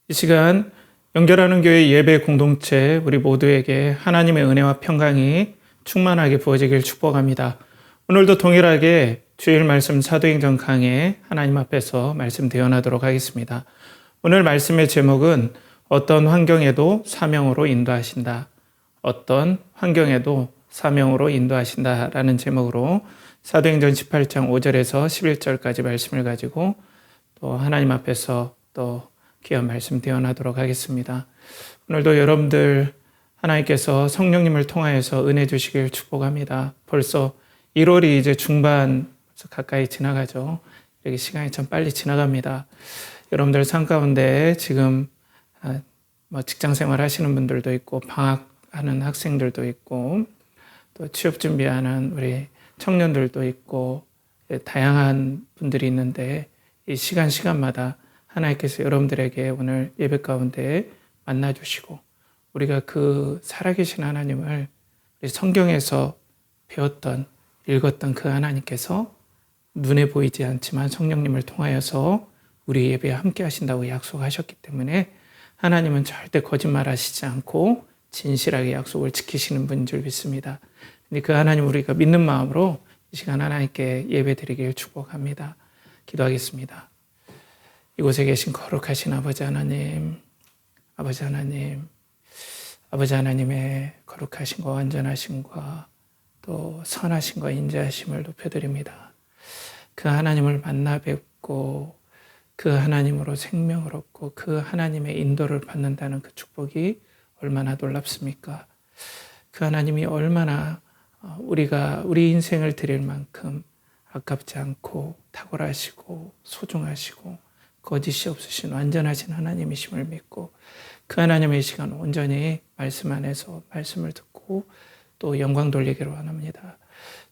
이 시간 연결하는 교회 예배 공동체 우리 모두에게 하나님의 은혜와 평강이 충만하게 부어지길 축복합니다. 오늘도 동일하게 주일 말씀 사도행전 강해 하나님 앞에서 말씀 대언하도록 하겠습니다. 오늘 말씀의 제목은 어떤 환경에도 사명으로 인도하신다. 어떤 환경에도 사명으로 인도하신다라는 제목으로 사도행전 18장 5절에서 11절까지 말씀을 가지고 또 하나님 앞에서 또 귀한 말씀 대언하도록 하겠습니다. 오늘도 여러분들 하나님께서 성령님을 통하여서 은혜 주시길 축복합니다. 벌써 1월이 이제 중반 가까이 지나가죠. 이렇게 시간이 참 빨리 지나갑니다. 여러분들 삶 가운데 지금 직장 생활 하시는 분들도 있고 방학하는 학생들도 있고 또 취업 준비하는 우리 청년들도 있고 다양한 분들이 있는데 이 시간마다 하나님께서 여러분들에게 오늘 예배 가운데 만나주시고 우리가 그 살아계신 하나님을 우리 성경에서 배웠던 읽었던 그 하나님께서 눈에 보이지 않지만 성령님을 통하여서 우리 예배에 함께 하신다고 약속하셨기 때문에 하나님은 절대 거짓말하시지 않고 진실하게 약속을 지키시는 분인 줄 믿습니다. 그 하나님 우리가 믿는 마음으로 이 시간 하나님께 예배 드리길 축복합니다. 기도하겠습니다. 이곳에 계신 거룩하신 아버지 하나님, 아버지 하나님의 거룩하심과 완전하심과 또 선하심과 인자하심을 높여드립니다. 그 하나님을 만나 뵙고 그 하나님으로 생명을 얻고 그 하나님의 인도를 받는다는 그 축복이 얼마나 놀랍습니까? 그 하나님이 얼마나 우리가 우리 인생을 드릴 만큼 아깝지 않고 탁월하시고 소중하시고 거짓이 없으신 완전하신 하나님이심을 믿고 그 하나님의 시간 온전히 말씀 안에서 말씀을 듣고 또 영광 돌리기를 원합니다.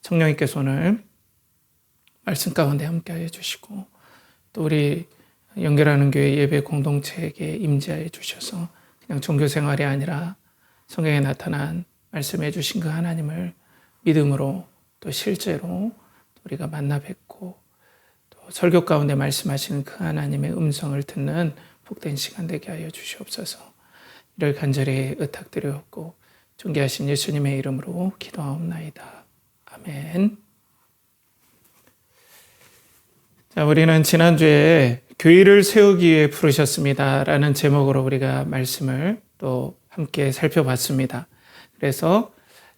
성령님께서 오늘 말씀 가운데 함께하여 주시고 또 우리 연결하는 교회 예배 공동체에게 임재하여 주셔서 그냥 종교생활이 아니라 성경에 나타난 말씀해 주신 그 하나님을 믿음으로 또 실제로 우리가 만나 뵙고 설교 가운데 말씀하시는 그 하나님의 음성을 듣는 복된 시간 되게 하여 주시옵소서. 이를 간절히 의탁드렸고 존귀하신 예수님의 이름으로 기도하옵나이다. 아멘. 자, 우리는 지난주에 교회를 세우기 위해 부르셨습니다 라는 제목으로 우리가 말씀을 또 함께 살펴봤습니다. 그래서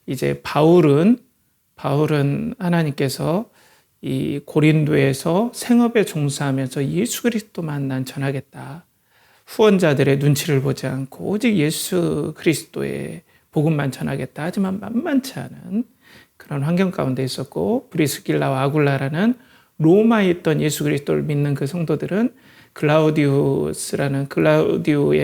이제 바울은 하나님께서 이 고린도에서 생업에 종사하면서 예수 그리스도만 난 전하겠다. 후원자들의 눈치를 보지 않고 오직 예수 그리스도의 복음만 전하겠다. 하지만 만만치 않은 그런 환경 가운데 있었고 브리스길라와 아굴라라는 로마에 있던 예수 그리스도를 믿는 그 성도들은 글라우디오의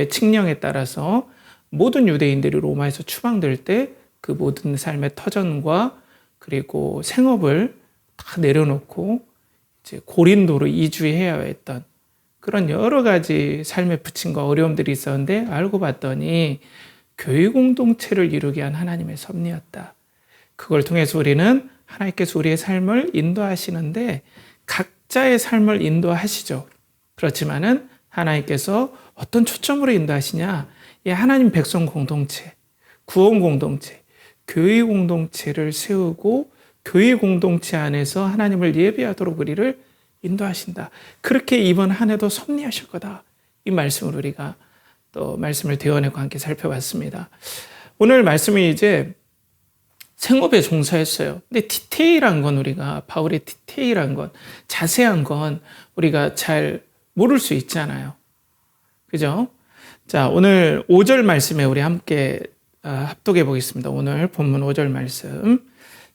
칙령에 따라서 모든 유대인들이 로마에서 추방될 때 그 모든 삶의 터전과 그리고 생업을 다 내려놓고 이제 고린도로 이주해야 했던 그런 여러 가지 삶의 부침과 어려움들이 있었는데 알고 봤더니 교회 공동체를 이루게 한 하나님의 섭리였다. 그걸 통해서 우리는 하나님께서 우리의 삶을 인도하시는데 각자의 삶을 인도하시죠. 그렇지만은 하나님께서 어떤 초점으로 인도하시냐? 이 하나님 백성 공동체, 구원 공동체, 교회 공동체를 세우고 교회 공동체 안에서 하나님을 예배하도록 우리를 인도하신다. 그렇게 이번 한 해도 섭리하실 거다. 이 말씀을 우리가 또 말씀을 대언하고 함께 살펴봤습니다. 오늘 말씀이 이제 생업에 종사했어요. 근데 디테일한 건 우리가 바울의 디테일한 건 자세한 건 우리가 잘 모를 수 있잖아요. 그죠? 자, 오늘 5절 말씀에 우리 함께 합독해 보겠습니다. 오늘 본문 5절 말씀.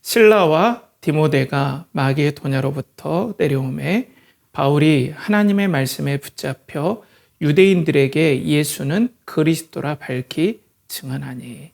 실라와 디모데가 마게도냐로부터 내려오매 바울이 하나님의 말씀에 붙잡혀 유대인들에게 예수는 그리스도라 밝히 증언하니.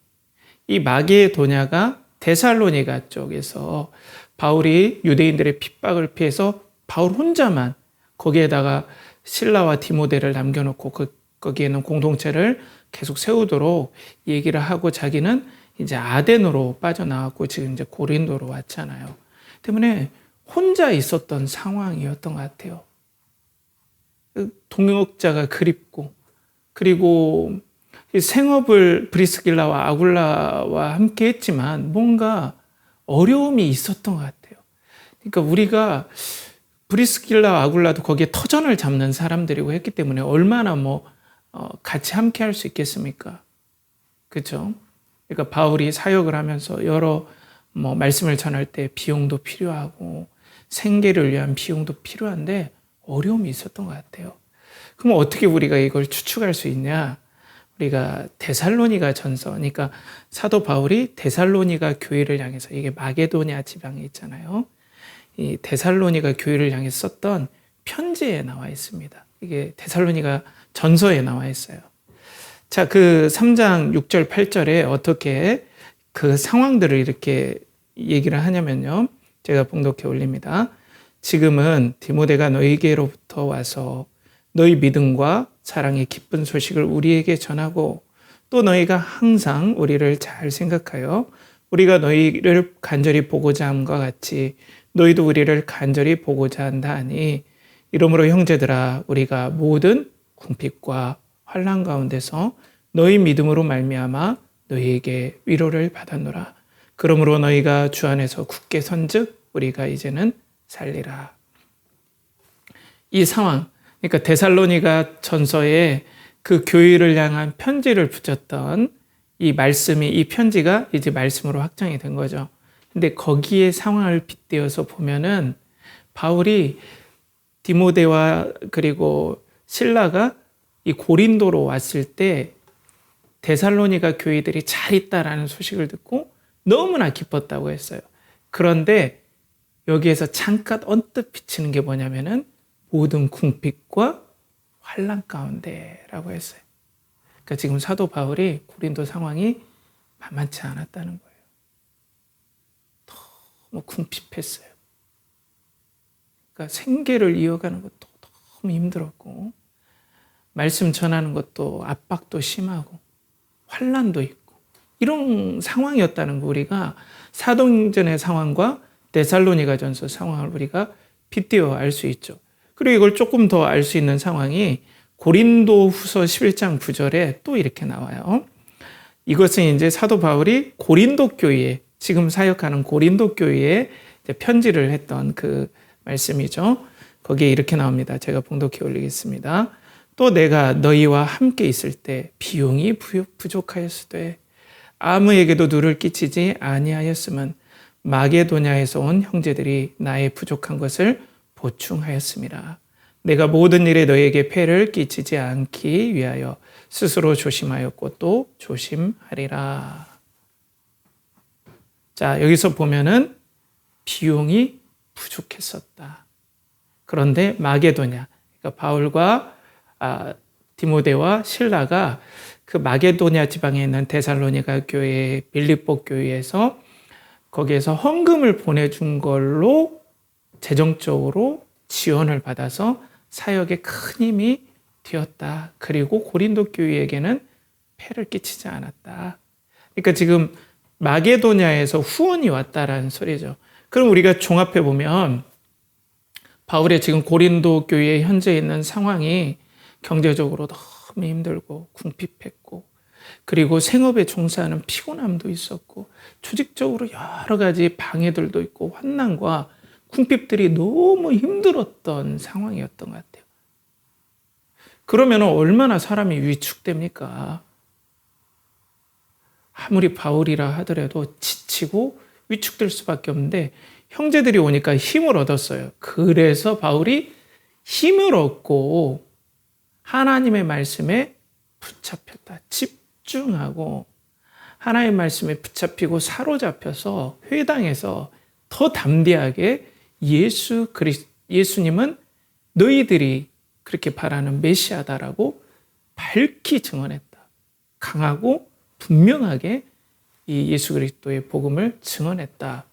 이 마게도냐가 데살로니가 쪽에서 바울이 유대인들의 핍박을 피해서 바울 혼자만 거기에다가 실라와 디모데를 남겨놓고 거기에는 공동체를 계속 세우도록 얘기를 하고 자기는 이제 아덴으로 빠져나왔고 지금 이제 고린도로 왔잖아요. 때문에 혼자 있었던 상황이었던 것 같아요. 동역자가 그립고, 그리고 생업을 브리스길라와 아굴라와 함께 했지만 뭔가 어려움이 있었던 것 같아요. 그러니까 우리가 브리스길라와 아굴라도 거기에 터전을 잡는 사람들이고 했기 때문에 얼마나 같이 함께 할 수 있겠습니까? 그렇죠? 그러니까 바울이 사역을 하면서 여러 말씀을 전할 때 비용도 필요하고 생계를 위한 비용도 필요한데 어려움이 있었던 것 같아요. 그럼 어떻게 우리가 이걸 추측할 수 있냐? 우리가 데살로니가 전서, 그러니까 사도 바울이 데살로니가 교회를 향해서, 이게 마게도냐 지방에 있잖아요. 이 데살로니가 교회를 향해서 썼던 편지에 나와 있습니다. 이게 데살로니가 전서에 나와 있어요. 자, 그 3장 6절 8절에 어떻게 그 상황들을 이렇게 얘기를 하냐면요. 제가 봉독해 올립니다. 지금은 디모데가 너희에게로부터 와서 너희 믿음과 사랑의 기쁜 소식을 우리에게 전하고 또 너희가 항상 우리를 잘 생각하여 우리가 너희를 간절히 보고자 함과 같이 너희도 우리를 간절히 보고자 한다 하니 이러므로 형제들아 우리가 모든 궁핍과 환난 가운데서 너희 믿음으로 말미암아 너희에게 위로를 받았노라. 그러므로 너희가 주 안에서 굳게 선즉 우리가 이제는 살리라. 이 상황, 그러니까 데살로니가 전서에 그 교회를 향한 편지를 붙였던 이 말씀이, 이 편지가 이제 말씀으로 확정이 된 거죠. 근데 거기에 상황을 빗대어서 보면은 바울이 디모데와 그리고 실라가 이 고린도로 왔을 때 데살로니가 교회들이 잘 있다라는 소식을 듣고 너무나 기뻤다고 했어요. 그런데 여기에서 잠깐 언뜻 비치는 게 뭐냐면은 모든 궁핍과 환난 가운데라고 했어요. 그러니까 지금 사도 바울이 고린도 상황이 만만치 않았다는 거예요. 너무 궁핍했어요. 그러니까 생계를 이어가는 것도 너무 힘들었고 말씀 전하는 것도 압박도 심하고 환난도 있고 이런 상황이었다는 거, 우리가 사도행전의 상황과 데살로니가전서 상황을 우리가 빗대어 알 수 있죠. 그리고 이걸 조금 더 알 수 있는 상황이 고린도후서 11장 9절에 또 이렇게 나와요. 이것은 이제 사도 바울이 고린도 교회에, 지금 사역하는 고린도 교회에 편지를 했던 그 말씀이죠. 거기에 이렇게 나옵니다. 제가 봉독해 올리겠습니다. 또 내가 너희와 함께 있을 때 비용이 부족하였으되 아무에게도 누를 끼치지 아니하였음은 마게도냐에서 온 형제들이 나의 부족한 것을 보충하였음이라. 내가 모든 일에 너희에게 폐를 끼치지 않기 위하여 스스로 조심하였고 또 조심하리라. 자, 여기서 보면은 비용이 부족했었다. 그런데 마게도냐, 그러니까 바울과 디모데와 실라가 그 마게도냐 지방에 있는 데살로니가 교회, 빌립보 교회에서 거기에서 헌금을 보내준 걸로 재정적으로 지원을 받아서 사역에 큰 힘이 되었다. 그리고 고린도 교회에게는 폐를 끼치지 않았다. 그러니까 지금 마게도냐에서 후원이 왔다라는 소리죠. 그럼 우리가 종합해 보면 바울의 지금 고린도 교회에 현재 있는 상황이 경제적으로 너무 힘들고 궁핍했고 그리고 생업에 종사하는 피곤함도 있었고 조직적으로 여러 가지 방해들도 있고 환난과 궁핍들이 너무 힘들었던 상황이었던 것 같아요. 그러면 얼마나 사람이 위축됩니까? 아무리 바울이라 하더라도 지치고 위축될 수밖에 없는데 형제들이 오니까 힘을 얻었어요. 그래서 바울이 힘을 얻고 하나님의 말씀에 붙잡혔다. 집중하고 하나님의 말씀에 붙잡히고 사로잡혀서 회당에서 더 담대하게 예수님은 너희들이 그렇게 바라는 메시아다라고 밝히 증언했다. 강하고 분명하게 이 예수 그리스도의 복음을 증언했다라고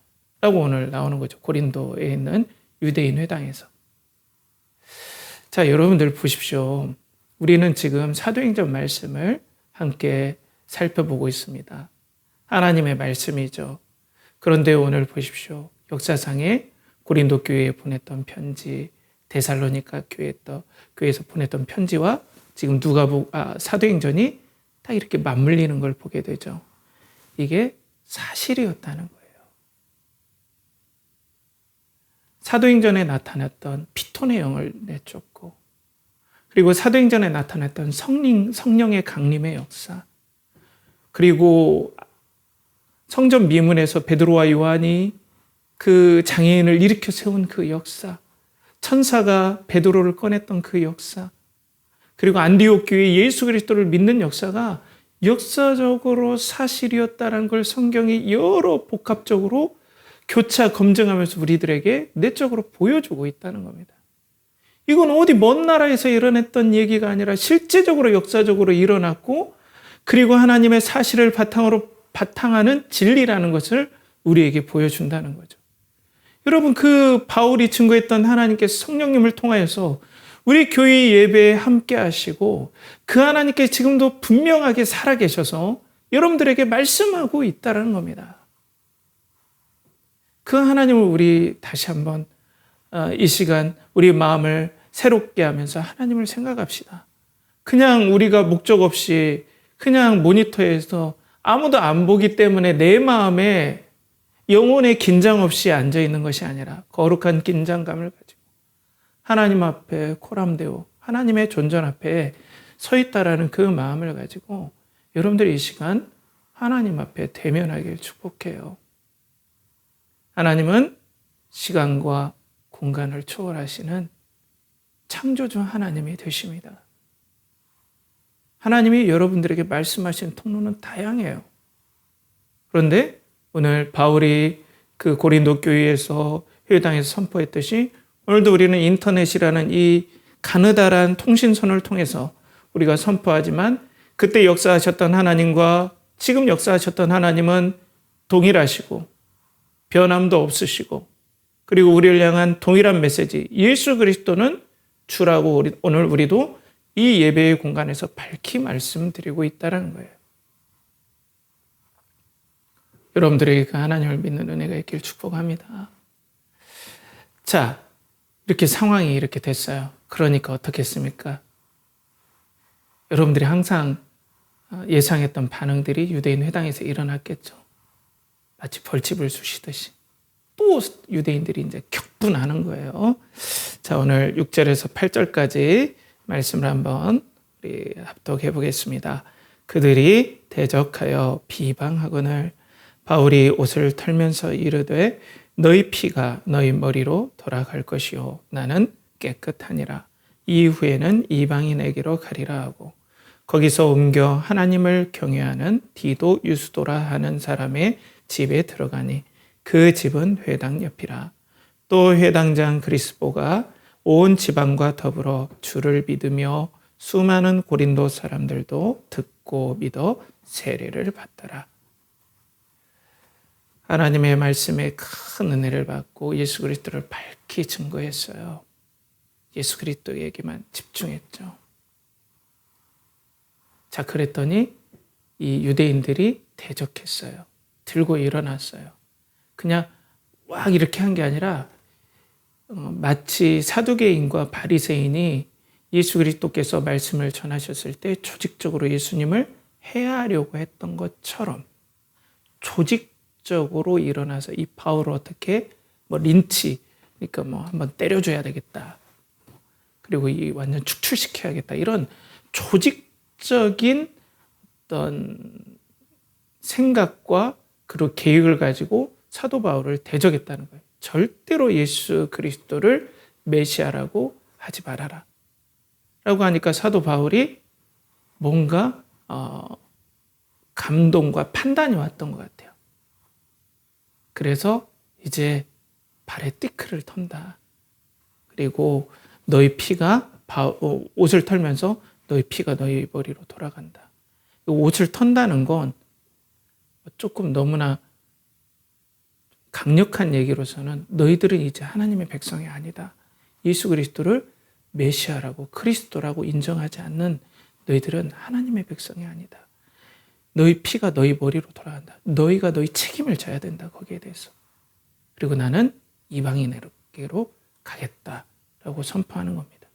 오늘 나오는 거죠. 고린도에 있는 유대인 회당에서. 자, 여러분들 보십시오. 우리는 지금 사도행전 말씀을 함께 살펴보고 있습니다. 하나님의 말씀이죠. 그런데 오늘 보십시오. 역사상에 고린도 교회에 보냈던 편지, 데살로니가 교회에서 보냈던 편지와 지금 사도행전이 딱 이렇게 맞물리는 걸 보게 되죠. 이게 사실이었다는 거예요. 사도행전에 나타났던 피톤의 영을 내쫓고, 그리고 사도행전에 나타났던 성령의 강림의 역사, 그리고 성전 미문에서 베드로와 요한이 그 장애인을 일으켜 세운 그 역사, 천사가 베드로를 꺼냈던 그 역사, 그리고 안디옥 교회 예수 그리스도를 믿는 역사가 역사적으로 사실이었다는 걸 성경이 여러 복합적으로 교차 검증하면서 우리들에게 내적으로 보여주고 있다는 겁니다. 이건 어디 먼 나라에서 일어났던 얘기가 아니라 실제적으로 역사적으로 일어났고, 그리고 하나님의 사실을 바탕하는 진리라는 것을 우리에게 보여준다는 거죠. 여러분, 그 바울이 증거했던 하나님께서 성령님을 통하여서 우리 교회 예배에 함께 하시고, 그 하나님께 지금도 분명하게 살아계셔서 여러분들에게 말씀하고 있다는 겁니다. 그 하나님을 우리 다시 한번 이 시간 우리 마음을 새롭게 하면서 하나님을 생각합시다. 그냥 우리가 목적 없이 그냥 모니터에서 아무도 안 보기 때문에 내 마음에 영혼의 긴장 없이 앉아 있는 것이 아니라 거룩한 긴장감을 가지고 하나님 앞에 코람데오, 하나님의 존전 앞에 서 있다라는 그 마음을 가지고 여러분들이 이 시간 하나님 앞에 대면하길 축복해요. 하나님은 시간과 공간을 초월하시는 창조주 하나님이 되십니다. 하나님이 여러분들에게 말씀하시는 통로는 다양해요. 그런데 오늘 바울이 그 고린도 교회에서 회당에서 선포했듯이 오늘도 우리는 인터넷이라는 이 가느다란 통신선을 통해서 우리가 선포하지만, 그때 역사하셨던 하나님과 지금 역사하셨던 하나님은 동일하시고 변함도 없으시고, 그리고 우리를 향한 동일한 메시지, 예수 그리스도는 주라고 오늘 우리도 이 예배의 공간에서 밝히 말씀드리고 있다는 거예요. 여러분들에게 그 하나님을 믿는 은혜가 있길 축복합니다. 자, 이렇게 상황이 이렇게 됐어요. 그러니까 어떻게 했습니까? 여러분들이 항상 예상했던 반응들이 유대인 회당에서 일어났겠죠. 마치 벌집을 쑤시듯이. 또 유대인들이 이제 격분하는 거예요. 자, 오늘 6절에서 8절까지 말씀을 한번 우리 합독해 보겠습니다. 그들이 대적하여 비방하거늘 바울이 옷을 털면서 이르되 너희 피가 너희 머리로 돌아갈 것이요 나는 깨끗하니라. 이후에는 이방인에게로 가리라 하고, 거기서 옮겨 하나님을 경외하는 디도 유스도라 하는 사람의 집에 들어가니 그 집은 회당 옆이라. 또 회당장 그리스보가 온 지방과 더불어 주를 믿으며 수많은 고린도 사람들도 듣고 믿어 세례를 받더라. 하나님의 말씀에 큰 은혜를 받고 예수 그리스도를 밝히 증거했어요. 예수 그리스도에게만 집중했죠. 자, 그랬더니 이 유대인들이 대적했어요. 들고 일어났어요. 그냥 막 이렇게 한 게 아니라 마치 사두개인과 바리새인이 예수 그리스도께서 말씀을 전하셨을 때 조직적으로 예수님을 해하려고 했던 것처럼 조직적으로 일어나서 이 바울을 어떻게 린치, 그러니까 한번 때려줘야 되겠다. 그리고 이 완전 축출시켜야겠다. 이런 조직적인 어떤 생각과 그리고 계획을 가지고 사도 바울을 대적했다는 거예요. 절대로 예수 그리스도를 메시아라고 하지 말아라. 라고 하니까 사도 바울이 뭔가 감동과 판단이 왔던 것 같아요. 그래서 이제 발에 띠크를 턴다. 그리고 너희 피가 옷을 털면서 너희 피가 너희 머리로 돌아간다. 옷을 턴다는 건 조금 너무나 강력한 얘기로서는 너희들은 이제 하나님의 백성이 아니다. 예수 그리스도를 메시아라고 그리스도라고 인정하지 않는 너희들은 하나님의 백성이 아니다. 너희 피가 너희 머리로 돌아간다. 너희가 너희 책임을 져야 된다. 거기에 대해서. 그리고 나는 이방인에게로 가겠다라고 선포하는 겁니다.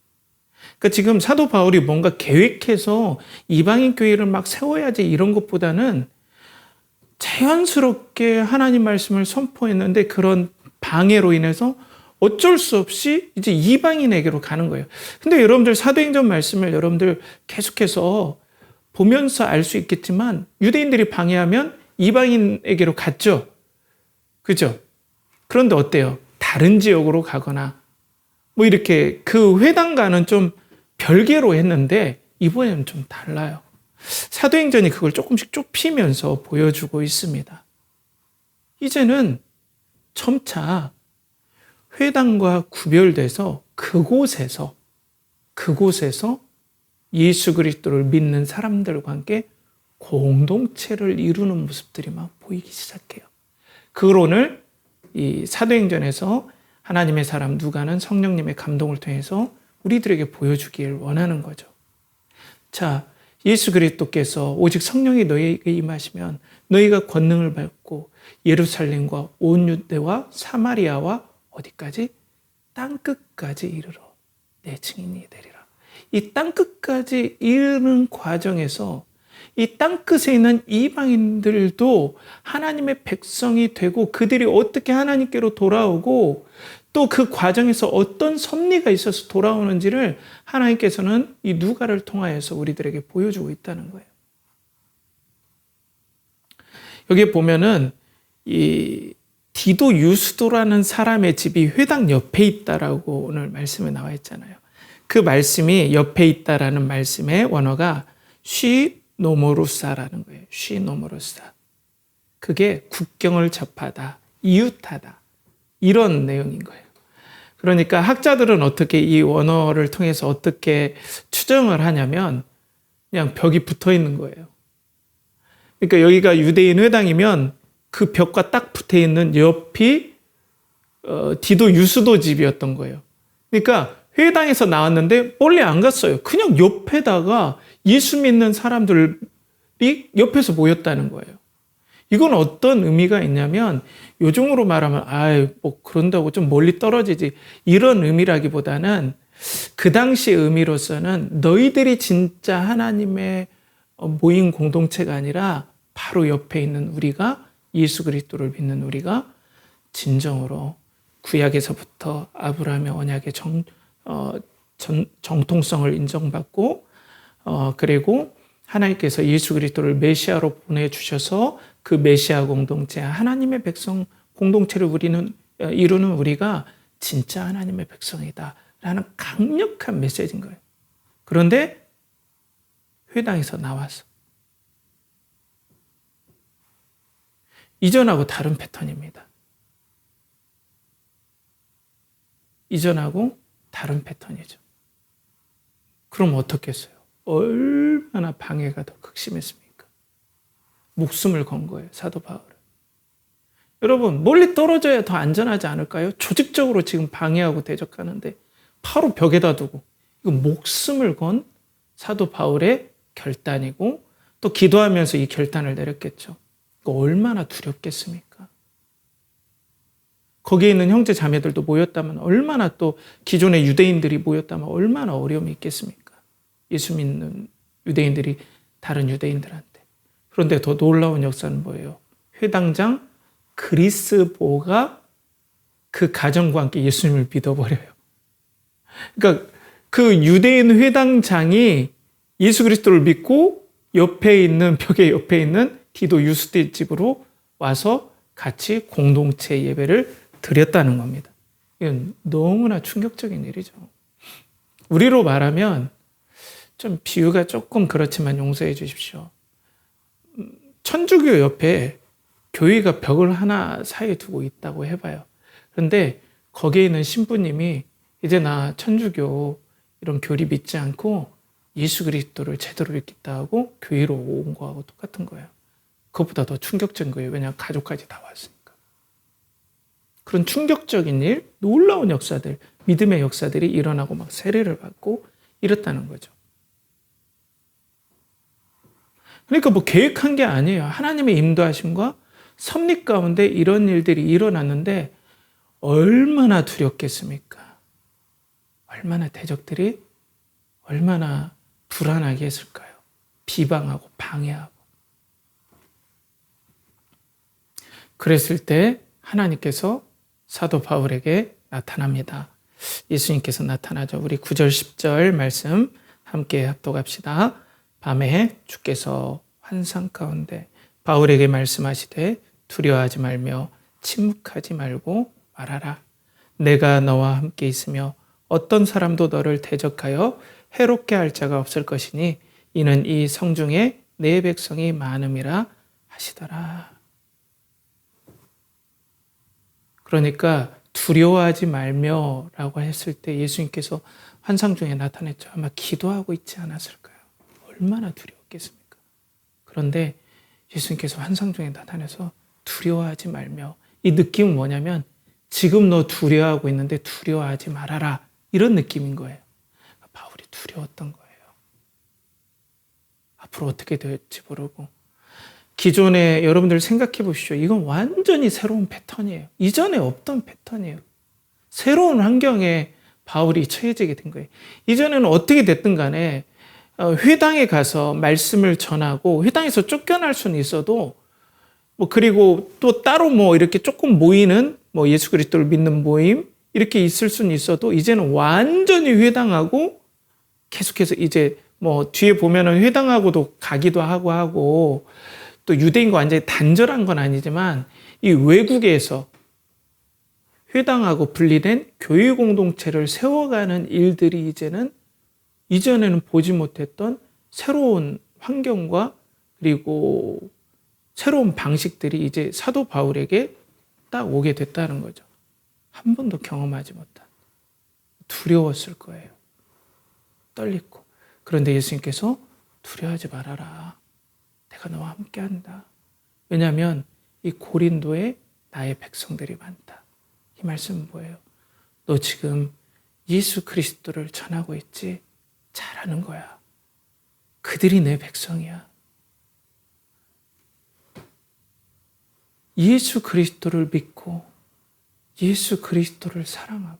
그러니까 지금 사도 바울이 뭔가 계획해서 이방인 교회를 막 세워야지 이런 것보다는 자연스럽게 하나님 말씀을 선포했는데 그런 방해로 인해서 어쩔 수 없이 이제 이방인에게로 가는 거예요. 근데 여러분들 사도행전 말씀을 여러분들 계속해서 보면서 알 수 있겠지만 유대인들이 방해하면 이방인에게로 갔죠. 그죠? 그런데 어때요? 다른 지역으로 가거나 뭐 이렇게 그 회당과는 좀 별개로 했는데 이번에는 좀 달라요. 사도행전이 그걸 조금씩 좁히면서 보여주고 있습니다. 이제는 점차 회당과 구별돼서 그곳에서 예수 그리스도를 믿는 사람들과 함께 공동체를 이루는 모습들이 막 보이기 시작해요. 그걸 오늘 이 사도행전에서 하나님의 사람 누가는 성령님의 감동을 통해서 우리들에게 보여주길 원하는 거죠. 자, 예수 그리스도께서 오직 성령이 너희에게 임하시면 너희가 권능을 받고 예루살렘과 온 유대와 사마리아와 어디까지? 땅끝까지 이르러 내 증인이 되리라. 이 땅끝까지 이르는 과정에서 이 땅끝에 있는 이방인들도 하나님의 백성이 되고 그들이 어떻게 하나님께로 돌아오고 또 그 과정에서 어떤 섭리가 있어서 돌아오는지를 하나님께서는 이 누가를 통하여서 우리들에게 보여주고 있다는 거예요. 여기에 보면은 이 디도 유스도라는 사람의 집이 회당 옆에 있다라고 오늘 말씀에 나와 있잖아요. 그 말씀이 옆에 있다라는 말씀의 원어가 쉬노모루사라는 거예요. 쉬노모루사. 그게 국경을 접하다, 이웃하다 이런 내용인 거예요. 그러니까 학자들은 어떻게 이 원어를 통해서 어떻게 추정을 하냐면 그냥 벽이 붙어 있는 거예요. 그러니까 여기가 유대인 회당이면 그 벽과 딱 붙어 있는 옆이 디도 유스도 집이었던 거예요. 그러니까 회당에서 나왔는데 멀리 안 갔어요. 그냥 옆에다가 예수 믿는 사람들이 옆에서 모였다는 거예요. 이건 어떤 의미가 있냐면 요즘으로 말하면 뭐 그런다고 좀 멀리 떨어지지 이런 의미라기보다는 그 당시 의미로서는 너희들이 진짜 하나님의 모인 공동체가 아니라 바로 옆에 있는 우리가 예수 그리스도를 믿는 우리가 진정으로 구약에서부터 아브라함의 언약의 정통성을 인정받고 그리고 하나님께서 예수 그리스도를 메시아로 보내주셔서 그 메시아 공동체, 하나님의 백성 공동체를 이루는 우리가 진짜 하나님의 백성이다 라는 강력한 메시지인 거예요. 그런데 회당에서 나와서 이전하고 다른 패턴입니다. 이전하고 다른 패턴이죠. 그럼 어떻겠어요? 얼마나 방해가 더 극심했습니까? 목숨을 건 거예요, 사도 바울은. 여러분, 멀리 떨어져야 더 안전하지 않을까요? 조직적으로 지금 방해하고 대적하는데 바로 벽에다 두고 이거 목숨을 건 사도 바울의 결단이고 또 기도하면서 이 결단을 내렸겠죠. 이거 얼마나 두렵겠습니까? 거기에 있는 형제 자매들도 모였다면 얼마나 또 기존의 유대인들이 모였다면 얼마나 어려움이 있겠습니까? 예수 믿는 유대인들이 다른 유대인들한테. 그런데 더 놀라운 역사는 뭐예요? 회당장 그리스보가 그 가정과 함께 예수님을 믿어버려요. 그러니까 그 유대인 회당장이 예수 그리스도를 믿고 벽의 옆에 있는 디도 유스도 집으로 와서 같이 공동체 예배를 드렸다는 겁니다. 이건 너무나 충격적인 일이죠. 우리로 말하면 좀 비유가 조금 그렇지만 용서해 주십시오. 천주교 옆에 교회가 벽을 하나 사이에 두고 있다고 해봐요. 그런데 거기에 있는 신부님이 이제 나 천주교 이런 교리 믿지 않고 예수 그리스도를 제대로 믿겠다 하고 교회로 온 거하고 똑같은 거예요. 그것보다 더 충격적인 거예요. 왜냐하면 가족까지 다 왔으니까. 그런 충격적인 일, 놀라운 역사들, 믿음의 역사들이 일어나고 막 세례를 받고 이랬다는 거죠. 그러니까 뭐 계획한 게 아니에요. 하나님의 인도하심과 섭리 가운데 이런 일들이 일어났는데 얼마나 두렵겠습니까? 얼마나 대적들이 얼마나 불안하게 했을까요? 비방하고 방해하고. 그랬을 때 하나님께서 사도 바울에게 나타납니다. 예수님께서 나타나죠. 우리 9절 10절 말씀 함께 합독합시다. 밤에 주께서 환상 가운데 바울에게 말씀하시되 두려워하지 말며 침묵하지 말고 말하라. 내가 너와 함께 있으며 어떤 사람도 너를 대적하여 해롭게 할 자가 없을 것이니 이는 이 성중에 내 백성이 많음이라 하시더라. 그러니까 두려워하지 말며 라고 했을 때 예수님께서 환상 중에 나타냈죠. 아마 기도하고 있지 않았을까요? 얼마나 두려웠겠습니까? 그런데 예수님께서 환상 중에 나타내서 두려워하지 말며, 이 느낌은 뭐냐면 지금 너 두려워하고 있는데 두려워하지 말아라, 이런 느낌인 거예요. 바울이 두려웠던 거예요. 앞으로 어떻게 될지 모르고. 기존에 여러분들 생각해 보십시오. 이건 완전히 새로운 패턴이에요. 이전에 없던 패턴이에요. 새로운 환경에 바울이 처해지게 된 거예요. 이전에는 어떻게 됐든 간에 회당에 가서 말씀을 전하고 회당에서 쫓겨날 수는 있어도 그리고 또 따로 이렇게 조금 모이는 예수 그리스도를 믿는 모임 이렇게 있을 수는 있어도 이제는 완전히 회당하고 계속해서 이제 뒤에 보면은 회당하고도 가기도 하고 또 유대인과 완전히 단절한 건 아니지만 이 외국에서 회당하고 분리된 교회 공동체를 세워가는 일들이 이전에는 보지 못했던 새로운 환경과 그리고 새로운 방식들이 이제 사도 바울에게 딱 오게 됐다는 거죠. 한 번도 경험하지 못한. 두려웠을 거예요. 떨리고. 그런데 예수님께서 두려워하지 말아라. 내가 너와 함께한다. 왜냐하면 이 고린도에 나의 백성들이 많다. 이 말씀은 뭐예요? 너 지금 예수 그리스도를 전하고 있지? 잘하는 거야. 그들이 내 백성이야. 예수 그리스도를 믿고 예수 그리스도를 사랑하고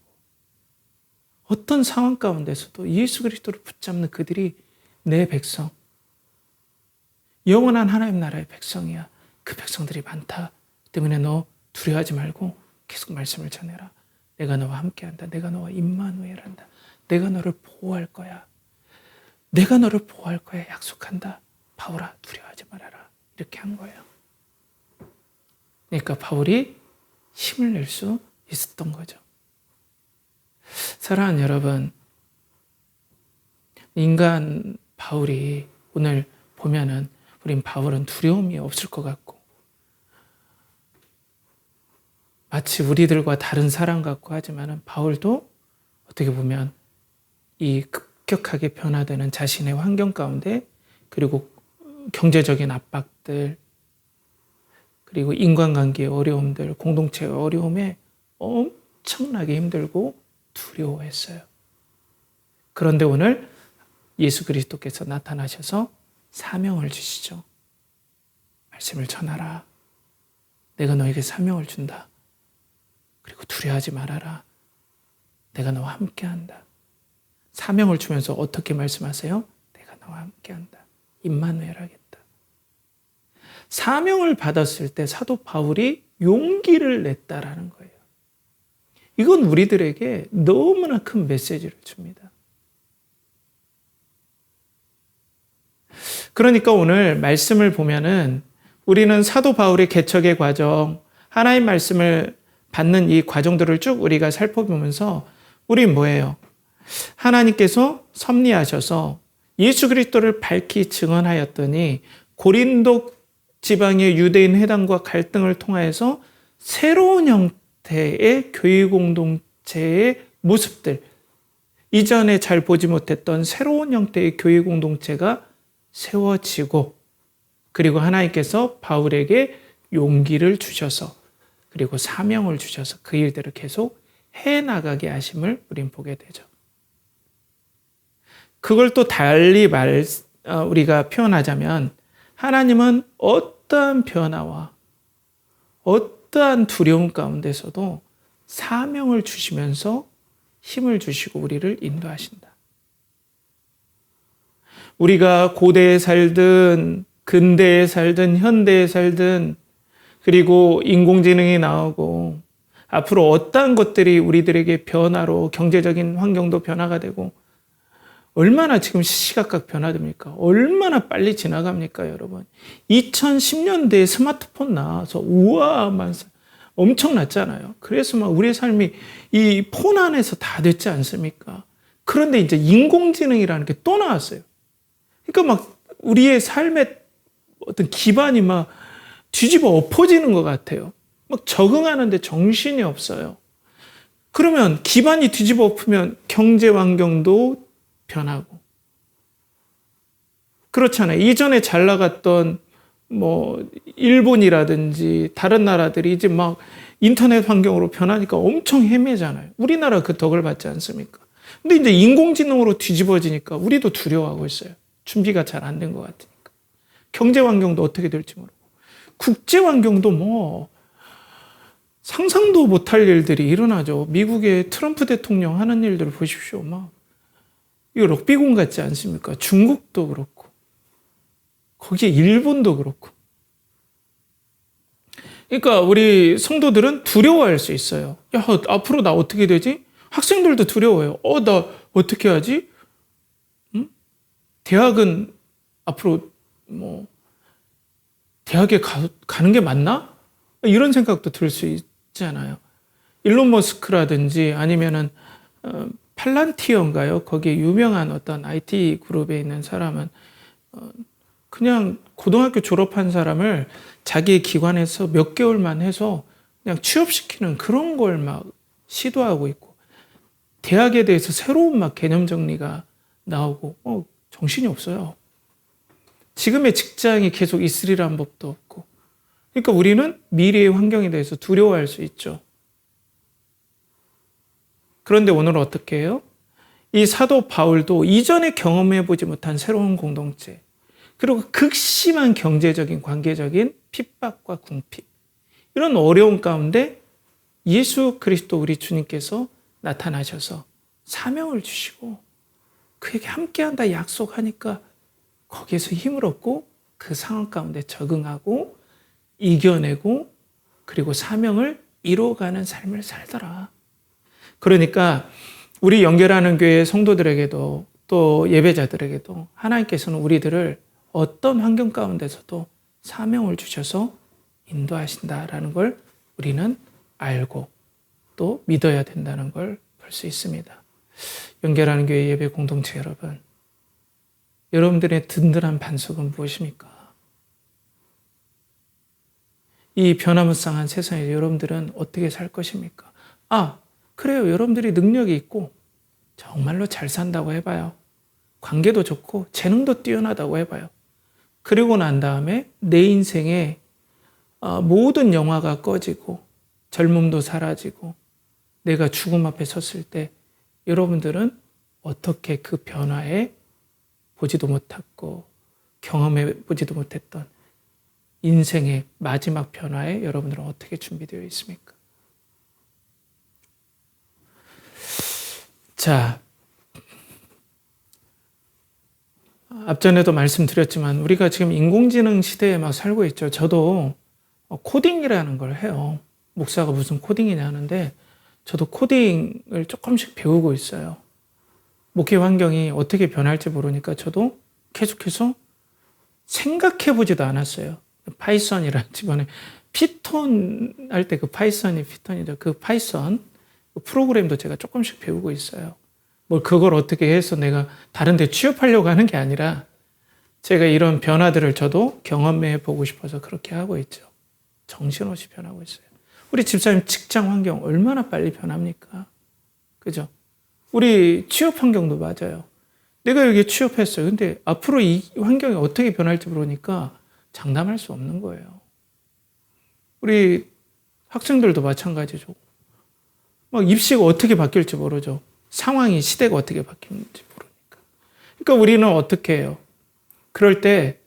어떤 상황 가운데서도 예수 그리스도를 붙잡는 그들이 내 백성, 영원한 하나님 나라의 백성이야. 그 백성들이 많다. 때문에 너 두려워하지 말고 계속 말씀을 전해라. 내가 너와 함께한다. 내가 너와 임마누엘한다. 내가 너를 보호할 거야. 내가 너를 보호할 거야. 약속한다. 바울아, 두려워하지 말아라. 이렇게 한 거예요. 그러니까 바울이 힘을 낼 수 있었던 거죠. 사랑하는 여러분, 인간 바울이 오늘 보면은 우린 바울은 두려움이 없을 것 같고 마치 우리들과 다른 사람 같고 하지만은 바울도 어떻게 보면 이 급격하게 변화되는 자신의 환경 가운데 그리고 경제적인 압박들 그리고 인간관계의 어려움들, 공동체의 어려움에 엄청나게 힘들고 두려워했어요. 그런데 오늘 예수 그리스도께서 나타나셔서 사명을 주시죠. 말씀을 전하라. 내가 너에게 사명을 준다. 그리고 두려워하지 말아라. 내가 너와 함께한다. 사명을 주면서 어떻게 말씀하세요? 내가 너와 함께한다. 임마누엘 하겠다. 사명을 받았을 때 사도 바울이 용기를 냈다라는 거예요. 이건 우리들에게 너무나 큰 메시지를 줍니다. 그러니까 오늘 말씀을 보면은 우리는 사도 바울의 개척의 과정, 하나님 말씀을 받는 이 과정들을 쭉 우리가 살펴보면서 우린 뭐예요? 하나님께서 섭리하셔서 예수 그리스도를 밝히 증언하였더니 고린도 지방의 유대인 회당과 갈등을 통하여서 새로운 형태의 교회 공동체의 모습들, 이전에 잘 보지 못했던 새로운 형태의 교회 공동체가 세워지고 그리고 하나님께서 바울에게 용기를 주셔서 그리고 사명을 주셔서 그 일들을 계속 해나가게 하심을 우린 보게 되죠. 그걸 또 달리 우리가 표현하자면 하나님은 어떠한 변화와 어떠한 두려움 가운데서도 사명을 주시면서 힘을 주시고 우리를 인도하신다. 우리가 고대에 살든 근대에 살든 현대에 살든 그리고 인공지능이 나오고 앞으로 어떠한 것들이 우리들에게 변화로 경제적인 환경도 변화가 되고 얼마나 지금 시시각각 변화됩니까? 얼마나 빨리 지나갑니까, 여러분? 2010년대에 스마트폰 나와서 우와만 엄청났잖아요. 그래서 막 우리의 삶이 이 폰 안에서 다 됐지 않습니까? 그런데 이제 인공지능이라는 게 또 나왔어요. 그러니까 막 우리의 삶의 어떤 기반이 막 뒤집어 엎어지는 것 같아요. 막 적응하는데 정신이 없어요. 그러면 기반이 뒤집어 엎으면 경제 환경도 변하고. 그렇잖아요. 이전에 잘 나갔던 뭐 일본이라든지 다른 나라들이 이제 막 인터넷 환경으로 변하니까 엄청 헤매잖아요. 우리나라 그 덕을 받지 않습니까? 근데 이제 인공지능으로 뒤집어지니까 우리도 두려워하고 있어요. 준비가 잘 안 된 것 같으니까. 경제 환경도 어떻게 될지 모르고. 국제 환경도 뭐 상상도 못할 일들이 일어나죠. 미국의 트럼프 대통령 하는 일들을 보십시오. 막 이거 럭비공 같지 않습니까? 중국도 그렇고 거기에 일본도 그렇고. 그러니까 우리 성도들은 두려워할 수 있어요. 야, 앞으로 나 어떻게 되지? 학생들도 두려워요. 나 어떻게 하지? 응? 대학은 앞으로 뭐 대학에 가는 게 맞나? 이런 생각도 들 수 있잖아요. 일론 머스크라든지 아니면은 팔란티어인가요? 거기에 유명한 어떤 IT 그룹에 있는 사람은 그냥 고등학교 졸업한 사람을 자기의 기관에서 몇 개월만 해서 그냥 취업시키는 그런 걸 막 시도하고 있고, 대학에 대해서 새로운 막 개념 정리가 나오고 정신이 없어요. 지금의 직장이 계속 있으리란 법도 없고. 그러니까 우리는 미래의 환경에 대해서 두려워할 수 있죠. 그런데 오늘은 어떻게 해요? 이 사도 바울도 이전에 경험해보지 못한 새로운 공동체, 그리고 극심한 경제적인 관계적인 핍박과 궁핍, 이런 어려운 가운데 예수 그리스도 우리 주님께서 나타나셔서 사명을 주시고 그에게 함께한다 약속하니까 거기에서 힘을 얻고 그 상황 가운데 적응하고 이겨내고 그리고 사명을 이루어가는 삶을 살더라. 그러니까 우리 연결하는 교회 성도들에게도 또 예배자들에게도 하나님께서는 우리들을 어떤 환경 가운데서도 사명을 주셔서 인도하신다라는 걸 우리는 알고 또 믿어야 된다는 걸 볼 수 있습니다. 연결하는 교회 예배 공동체 여러분, 여러분들의 든든한 반석은 무엇입니까? 이 변화무쌍한 세상에 여러분들은 어떻게 살 것입니까? 그래요. 여러분들이 능력이 있고 정말로 잘 산다고 해봐요. 관계도 좋고 재능도 뛰어나다고 해봐요. 그리고 난 다음에 내 인생에 모든 영화가 꺼지고 젊음도 사라지고 내가 죽음 앞에 섰을 때 여러분들은 어떻게 그 변화에 보지도 못했고 경험해 보지도 못했던 인생의 마지막 변화에 여러분들은 어떻게 준비되어 있습니까? 자, 앞전에도 말씀드렸지만 우리가 지금 인공지능 시대에 막 살고 있죠. 저도 코딩이라는 걸 해요. 목사가 무슨 코딩이냐 하는데 저도 코딩을 조금씩 배우고 있어요. 목회 환경이 어떻게 변할지 모르니까 저도 계속해서 생각해보지도 않았어요. 파이썬이라는 집안에 피톤 할 때 그 파이썬이 피톤이죠. 그 파이썬 그 프로그램도 제가 조금씩 배우고 있어요. 뭘 그걸 어떻게 해서 내가 다른 데 취업하려고 하는 게 아니라 제가 이런 변화들을 저도 경험해 보고 싶어서 그렇게 하고 있죠. 정신없이 변하고 있어요. 우리 집사님 직장 환경 얼마나 빨리 변합니까? 그죠? 우리 취업 환경도 맞아요. 내가 여기 취업했어요. 근데 앞으로 이 환경이 어떻게 변할지 모르니까 장담할 수 없는 거예요. 우리 학생들도 마찬가지죠. 막 입시가 어떻게 바뀔지 모르죠. 상황이, 시대가 어떻게 바뀌는지 모르니까. 그러니까 우리는 어떻게 해요? 그럴 때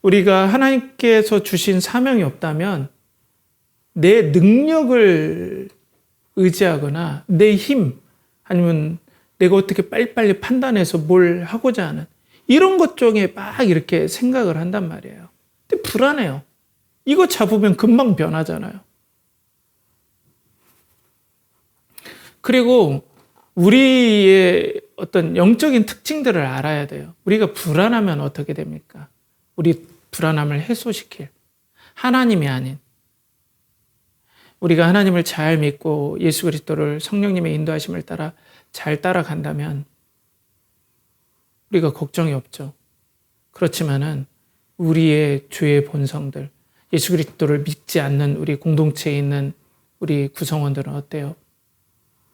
우리가 하나님께서 주신 사명이 없다면 내 능력을 의지하거나 내 힘, 아니면 내가 어떻게 빨리빨리 판단해서 뭘 하고자 하는 이런 것 쪽에 막 이렇게 생각을 한단 말이에요. 근데 불안해요. 이거 잡으면 금방 변하잖아요. 그리고 우리의 어떤 영적인 특징들을 알아야 돼요. 우리가 불안하면 어떻게 됩니까? 우리 불안함을 해소시킬 하나님이 아닌, 우리가 하나님을 잘 믿고 예수 그리스도를 성령님의 인도하심을 따라 잘 따라간다면 우리가 걱정이 없죠. 그렇지만은 우리의 죄의 본성들, 예수 그리스도를 믿지 않는 우리 공동체에 있는 우리 구성원들은 어때요?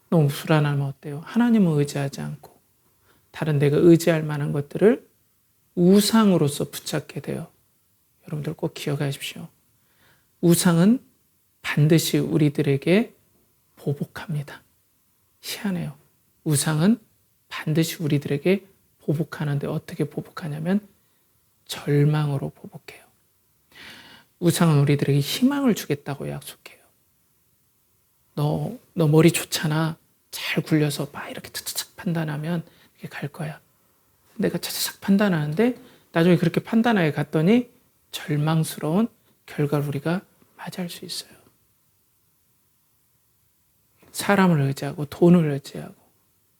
너무 불안하면 어때요? 하나님을 의지하지 않고 다른 데가 의지할 만한 것들을 우상으로서 붙잡게 돼요. 여러분들 꼭 기억하십시오. 우상은 반드시 우리들에게 보복합니다. 희한해요. 우상은 반드시 우리들에게 보복하는데 어떻게 보복하냐면 절망으로 보복해요. 우상은 우리들에게 희망을 주겠다고 약속해요. 너 머리 좋잖아. 잘 굴려서 막 이렇게 차차착 판단하면 이렇게 갈 거야. 내가 차차착 판단하는데 나중에 그렇게 판단하게 갔더니 절망스러운 결과를 우리가 맞이할 수 있어요. 사람을 의지하고 돈을 의지하고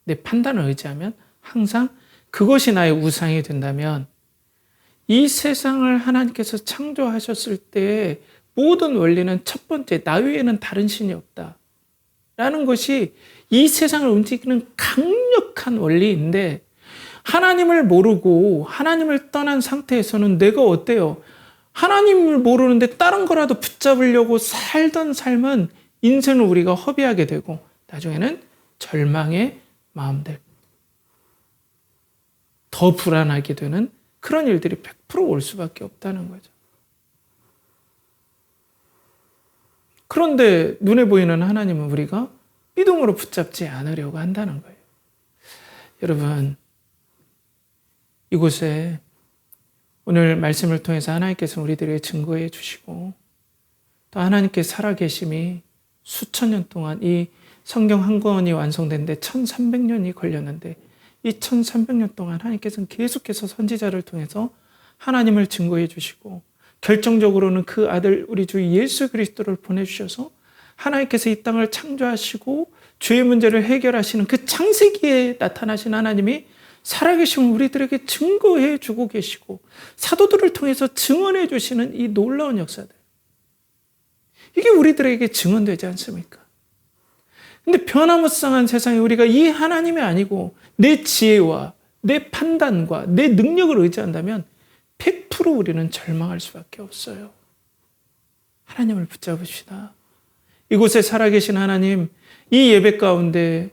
내 판단을 의지하면 항상 그것이 나의 우상이 된다면 이 세상을 하나님께서 창조하셨을 때 모든 원리는 첫 번째, 나 외에는 다른 신이 없다 라는 것이 이 세상을 움직이는 강력한 원리인데, 하나님을 모르고 하나님을 떠난 상태에서는 내가 어때요? 하나님을 모르는데 다른 거라도 붙잡으려고 살던 삶은 인생을 우리가 허비하게 되고 나중에는 절망의 마음들, 더 불안하게 되는 그런 일들이 100% 올 수밖에 없다는 거죠. 그런데 눈에 보이는 하나님은 우리가 믿음으로 붙잡지 않으려고 한다는 거예요. 여러분, 이곳에 오늘 말씀을 통해서 하나님께서 우리들에게 증거해 주시고 또 하나님께 살아계심이 수천 년 동안 이 성경 한 권이 완성되는데 1300년이 걸렸는데 이 1300년 동안 하나님께서는 계속해서 선지자를 통해서 하나님을 증거해 주시고 결정적으로는 그 아들 우리 주 예수 그리스도를 보내주셔서 하나님께서 이 땅을 창조하시고 죄의 문제를 해결하시는 그 창세기에 나타나신 하나님이 살아계신 우리들에게 증거해 주고 계시고 사도들을 통해서 증언해 주시는 이 놀라운 역사들, 이게 우리들에게 증언되지 않습니까? 근데 변화무쌍한 세상에 우리가 이 하나님이 아니고 내 지혜와 내 판단과 내 능력을 의지한다면 100% 우리는 절망할 수밖에 없어요. 하나님을 붙잡읍시다. 이곳에 살아계신 하나님, 이 예배 가운데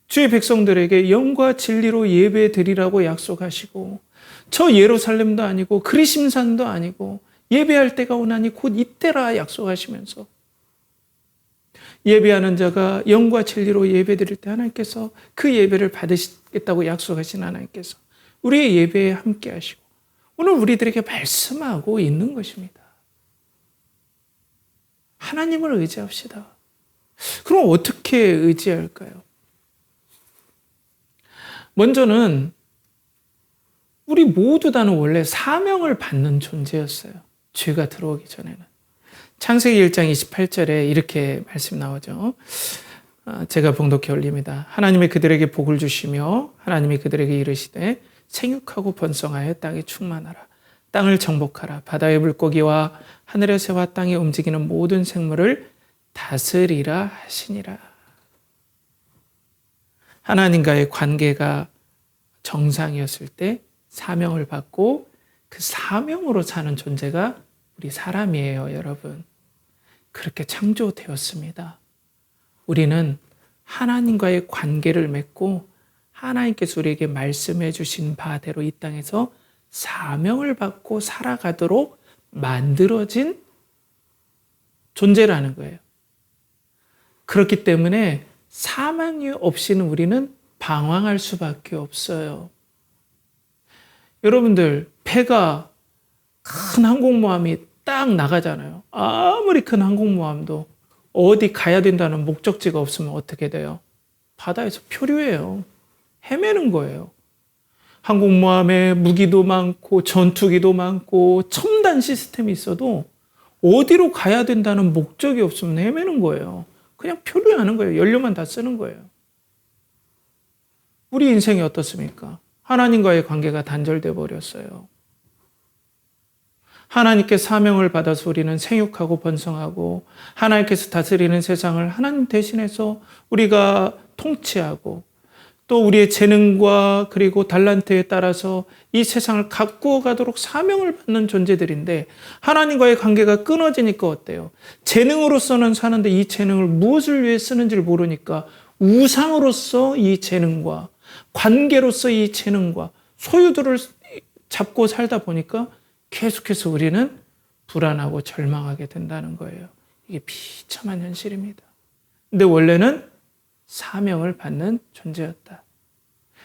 주의 백성들에게 영과 진리로 예배 드리라고 약속하시고 저 예루살렘도 아니고 그리심산도 아니고 예배할 때가 오나니 곧 이때라 약속하시면서 예배하는 자가 영과 진리로 예배 드릴 때 하나님께서 그 예배를 받으시겠다고 약속하신 하나님께서 우리의 예배에 함께 하시고 오늘 우리들에게 말씀하고 있는 것입니다. 하나님을 의지합시다. 그럼 어떻게 의지할까요? 먼저는 우리 모두 다는 원래 사명을 받는 존재였어요. 죄가 들어오기 전에는. 창세기 1장 28절에 이렇게 말씀 나오죠. 제가 봉독해 올립니다. 하나님이 그들에게 복을 주시며 하나님이 그들에게 이르시되 생육하고 번성하여 땅에 충만하라. 땅을 정복하라. 바다의 물고기와 하늘의 새와 땅에 움직이는 모든 생물을 다스리라 하시니라. 하나님과의 관계가 정상이었을 때 사명을 받고 그 사명으로 사는 존재가 우리 사람이에요, 여러분. 그렇게 창조되었습니다. 우리는 하나님과의 관계를 맺고 하나님께서 우리에게 말씀해 주신 바대로 이 땅에서 사명을 받고 살아가도록 만들어진 존재라는 거예요. 그렇기 때문에 사명이 없이는 우리는 방황할 수밖에 없어요. 여러분들, 배가 큰 항공모함이 딱 나가잖아요. 아무리 큰 항공모함도 어디 가야 된다는 목적지가 없으면 어떻게 돼요? 바다에서 표류해요. 헤매는 거예요. 항공모함에 무기도 많고 전투기도 많고 첨단 시스템이 있어도 어디로 가야 된다는 목적이 없으면 헤매는 거예요. 그냥 표류하는 거예요. 연료만 다 쓰는 거예요. 우리 인생이 어떻습니까? 하나님과의 관계가 단절돼 버렸어요. 하나님께 사명을 받아서 우리는 생육하고 번성하고 하나님께서 다스리는 세상을 하나님 대신해서 우리가 통치하고 또 우리의 재능과 그리고 달란트에 따라서 이 세상을 가꾸어 가도록 사명을 받는 존재들인데 하나님과의 관계가 끊어지니까 어때요? 재능으로서는 사는데 이 재능을 무엇을 위해 쓰는지를 모르니까 우상으로서 이 재능과 관계로서 이 재능과 소유들을 잡고 살다 보니까 계속해서 우리는 불안하고 절망하게 된다는 거예요. 이게 비참한 현실입니다. 근데 원래는 사명을 받는 존재였다.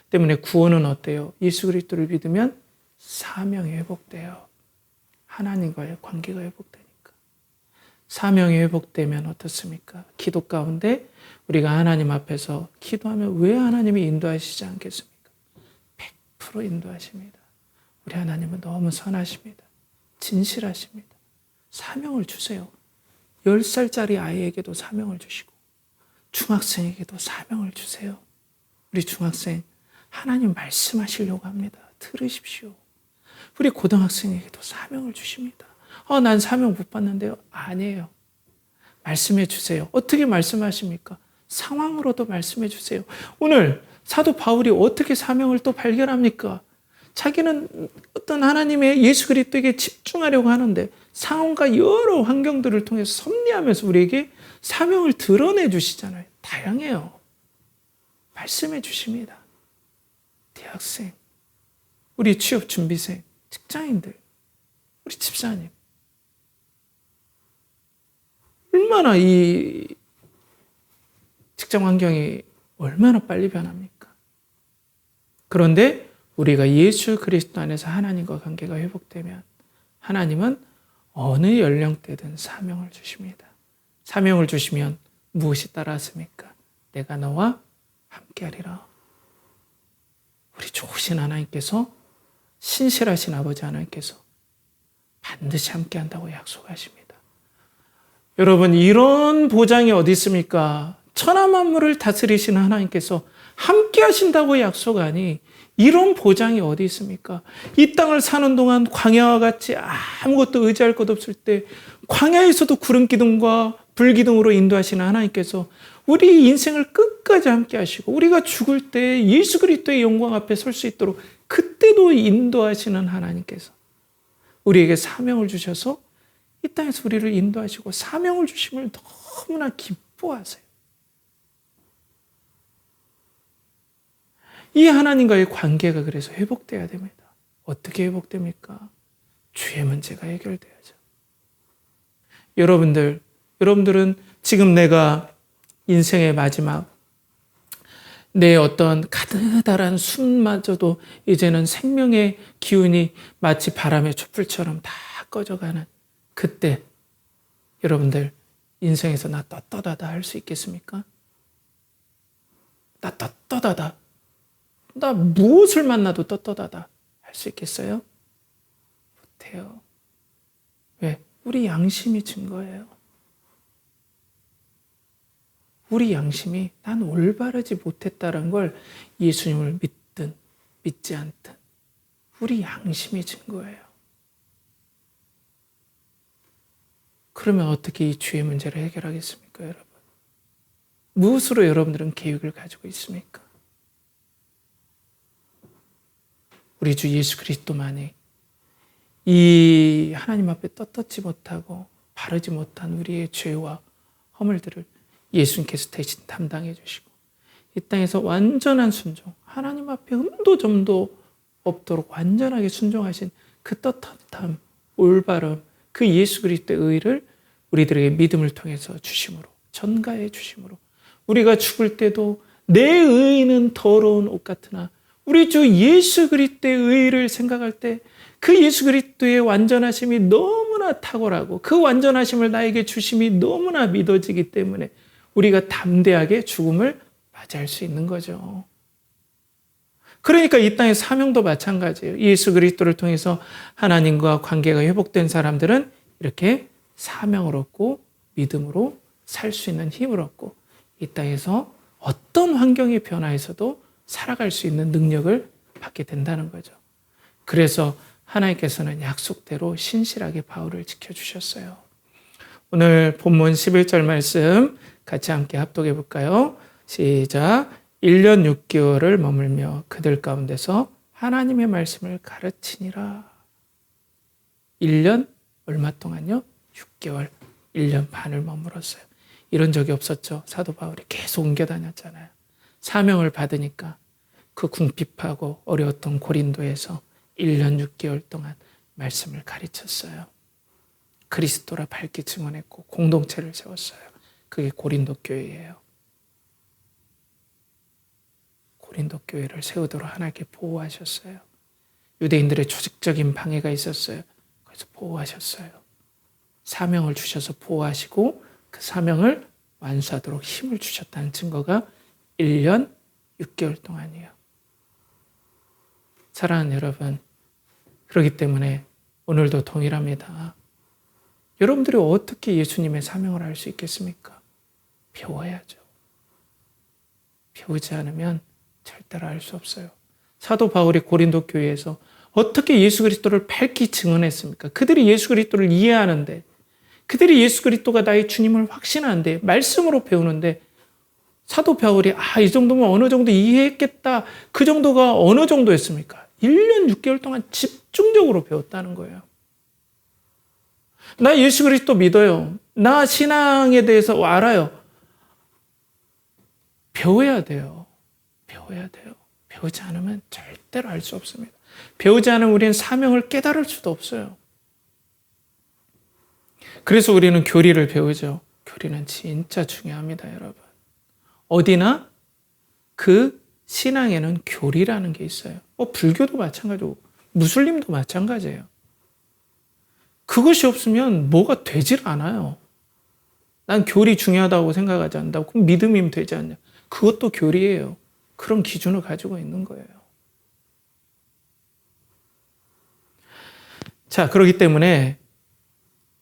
때문에 구원은 어때요? 예수 그리스도를 믿으면 사명이 회복돼요. 하나님과의 관계가 회복되니까. 사명이 회복되면 어떻습니까? 기도 가운데 우리가 하나님 앞에서 기도하면 왜 하나님이 인도하시지 않겠습니까? 100% 인도하십니다. 우리 하나님은 너무 선하십니다. 진실하십니다. 사명을 주세요. 10살짜리 아이에게도 사명을 주시고 중학생에게도 사명을 주세요. 우리 중학생 하나님 말씀하시려고 합니다. 들으십시오. 우리 고등학생에게도 사명을 주십니다. 난 사명 못 받는데요. 아니에요. 말씀해 주세요. 어떻게 말씀하십니까? 상황으로도 말씀해 주세요. 오늘 사도 바울이 어떻게 사명을 또 발견합니까? 자기는 어떤 하나님의 예수 그리스도에게 집중하려고 하는데 상황과 여러 환경들을 통해서 섭리하면서 우리에게 사명을 드러내 주시잖아요. 다양해요. 말씀해 주십니다. 대학생, 우리 취업준비생, 직장인들, 우리 집사님. 얼마나 이 직장 환경이 얼마나 빨리 변합니까? 그런데 우리가 예수 그리스도 안에서 하나님과 관계가 회복되면 하나님은 어느 연령대든 사명을 주십니다. 사명을 주시면 무엇이 따랐습니까? 내가 너와 함께하리라. 우리 좋으신 하나님께서 신실하신 아버지 하나님께서 반드시 함께한다고 약속하십니다. 여러분 이런 보장이 어디 있습니까? 천하 만물을 다스리시는 하나님께서 함께하신다고 약속하니 이런 보장이 어디 있습니까? 이 땅을 사는 동안 광야와 같이 아무것도 의지할 것 없을 때 광야에서도 구름 기둥과 불 기둥으로 인도하시는 하나님께서 우리 인생을 끝까지 함께 하시고 우리가 죽을 때 예수 그리스도의 영광 앞에 설 수 있도록 그때도 인도하시는 하나님께서 우리에게 사명을 주셔서 이 땅에서 우리를 인도하시고 사명을 주심을 너무나 기뻐하세요. 이 하나님과의 관계가 그래서 회복돼야 됩니다. 어떻게 회복됩니까? 주의 문제가 해결돼야죠. 여러분들은 지금 내가 인생의 마지막 내 어떤 가느다란 숨마저도 이제는 생명의 기운이 마치 바람의 촛불처럼 다 꺼져가는 그때 여러분들 인생에서 나 떳떳하다 할 수 있겠습니까? 나 떳떳하다. 나 무엇을 만나도 떳떳하다 할 수 있겠어요? 못해요. 왜? 우리 양심이 증거예요. 우리 양심이 난 올바르지 못했다는 걸 예수님을 믿든 믿지 않든 우리 양심이 증거예요. 그러면 어떻게 이 죄의 문제를 해결하겠습니까, 여러분? 무엇으로 여러분들은 계획을 가지고 있습니까? 우리 주 예수 그리스도만이 이 하나님 앞에 떳떳지 못하고 바르지 못한 우리의 죄와 허물들을 예수님께서 대신 담당해 주시고 이 땅에서 완전한 순종, 하나님 앞에 흠도 점도 없도록 완전하게 순종하신 그 떳떳함, 올바름, 그 예수 그리스도의 의를 우리들에게 믿음을 통해서 주심으로, 전가해 주심으로 우리가 죽을 때도 내 의는 더러운 옷 같으나 우리 주 예수 그리스도의 의를 생각할 때 그 예수 그리스도의 완전하심이 너무나 탁월하고 그 완전하심을 나에게 주심이 너무나 믿어지기 때문에 우리가 담대하게 죽음을 맞이할 수 있는 거죠. 그러니까 이 땅의 사명도 마찬가지예요. 예수 그리스도를 통해서 하나님과 관계가 회복된 사람들은 이렇게 사명을 얻고 믿음으로 살 수 있는 힘을 얻고 이 땅에서 어떤 환경의 변화에서도 살아갈 수 있는 능력을 받게 된다는 거죠. 그래서 하나님께서는 약속대로 신실하게 바울을 지켜주셨어요. 오늘 본문 11절 말씀 같이 함께 합독해 볼까요? 시작. 1년 6개월을 머물며 그들 가운데서 하나님의 말씀을 가르치니라. 1년 얼마 동안요? 6개월, 1년 반을 머물었어요. 이런 적이 없었죠. 사도 바울이 계속 옮겨 다녔잖아요. 사명을 받으니까 그 궁핍하고 어려웠던 고린도에서 1년 6개월 동안 말씀을 가르쳤어요. 그리스도라 밝게 증언했고 공동체를 세웠어요. 그게 고린도 교회예요. 고린도 교회를 세우도록 하나님께 보호하셨어요. 유대인들의 조직적인 방해가 있었어요. 그래서 보호하셨어요. 사명을 주셔서 보호하시고 그 사명을 완수하도록 힘을 주셨다는 증거가 1년 6개월 동안이에요. 사랑하는 여러분, 그렇기 때문에 오늘도 동일합니다. 여러분들이 어떻게 예수님의 사명을 할 수 있겠습니까? 배워야죠. 배우지 않으면 절대로 알 수 없어요. 사도 바울이 고린도 교회에서 어떻게 예수 그리스도를 밝히 증언했습니까? 그들이 예수 그리스도를 이해하는데, 그들이 예수 그리스도가 나의 주님을 확신하는데, 말씀으로 배우는데, 사도 바울이 이 정도면 어느 정도 이해했겠다. 그 정도가 어느 정도였습니까? 1년 6개월 동안 집중적으로 배웠다는 거예요. 나 예수 그리스도 믿어요. 나 신앙에 대해서 알아요. 배워야 돼요. 배워야 돼요. 배우지 않으면 절대로 알 수 없습니다. 배우지 않으면 우리는 사명을 깨달을 수도 없어요. 그래서 우리는 교리를 배우죠. 교리는 진짜 중요합니다, 여러분. 어디나 그 신앙에는 교리라는 게 있어요. 불교도 마찬가지고 무슬림도 마찬가지예요. 그것이 없으면 뭐가 되질 않아요. 난 교리 중요하다고 생각하지 않는다고. 그럼 믿음이면 되지 않냐. 그것도 교리예요. 그런 기준을 가지고 있는 거예요. 자, 그렇기 때문에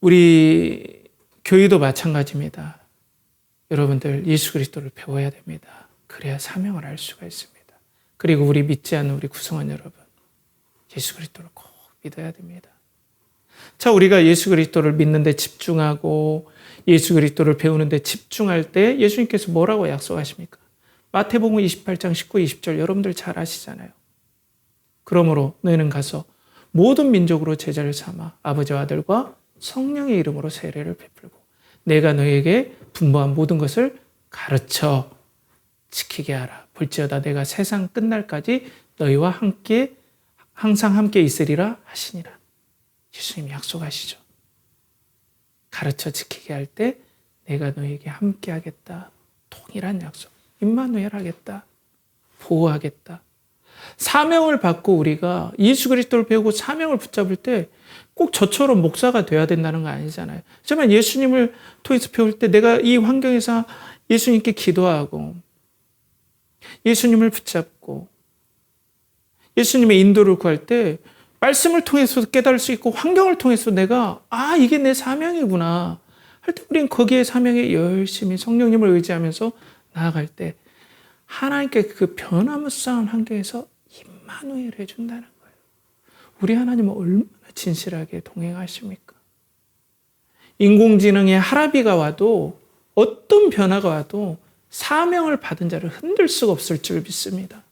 우리 교회도 마찬가지입니다. 여러분들 예수 그리스도를 배워야 됩니다. 그래야 사명을 알 수가 있습니다. 그리고 우리 믿지 않는 우리 구성원 여러분, 예수 그리스도를 꼭 믿어야 됩니다. 자, 우리가 예수 그리스도를 믿는데 집중하고 예수 그리스도를 배우는데 집중할 때 예수님께서 뭐라고 약속하십니까? 마태복음 28장 19, 20절 여러분들 잘 아시잖아요. 그러므로 너희는 가서 모든 민족으로 제자를 삼아 아버지와 아들과 성령의 이름으로 세례를 베풀고 내가 너희에게 분부한 모든 것을 가르쳐 지키게 하라. 볼지어다 내가 세상 끝날까지 너희와 함께 항상 함께 있으리라 하시니라. 예수님 약속하시죠. 가르쳐 지키게 할 때 내가 너희에게 함께 하겠다. 동일한 약속. 임마누엘 하겠다. 보호하겠다. 사명을 받고 우리가 예수 그리스도를 배우고 사명을 붙잡을 때 꼭 저처럼 목사가 돼야 된다는 거 아니잖아요. 하지만 예수님을 통해서 배울 때 내가 이 환경에서 예수님께 기도하고 예수님을 붙잡고 예수님의 인도를 구할 때 말씀을 통해서 깨달을 수 있고 환경을 통해서 내가 이게 내 사명이구나 할 때 우리는 거기에 사명에 열심히 성령님을 의지하면서 나아갈 때 하나님께 그 변화무쌍한 환경에서 임마누엘 해준다는 거예요. 우리 하나님은 얼마나 진실하게 동행하십니까? 인공지능의 하라비가 와도 어떤 변화가 와도 사명을 받은 자를 흔들 수가 없을 줄 믿습니다.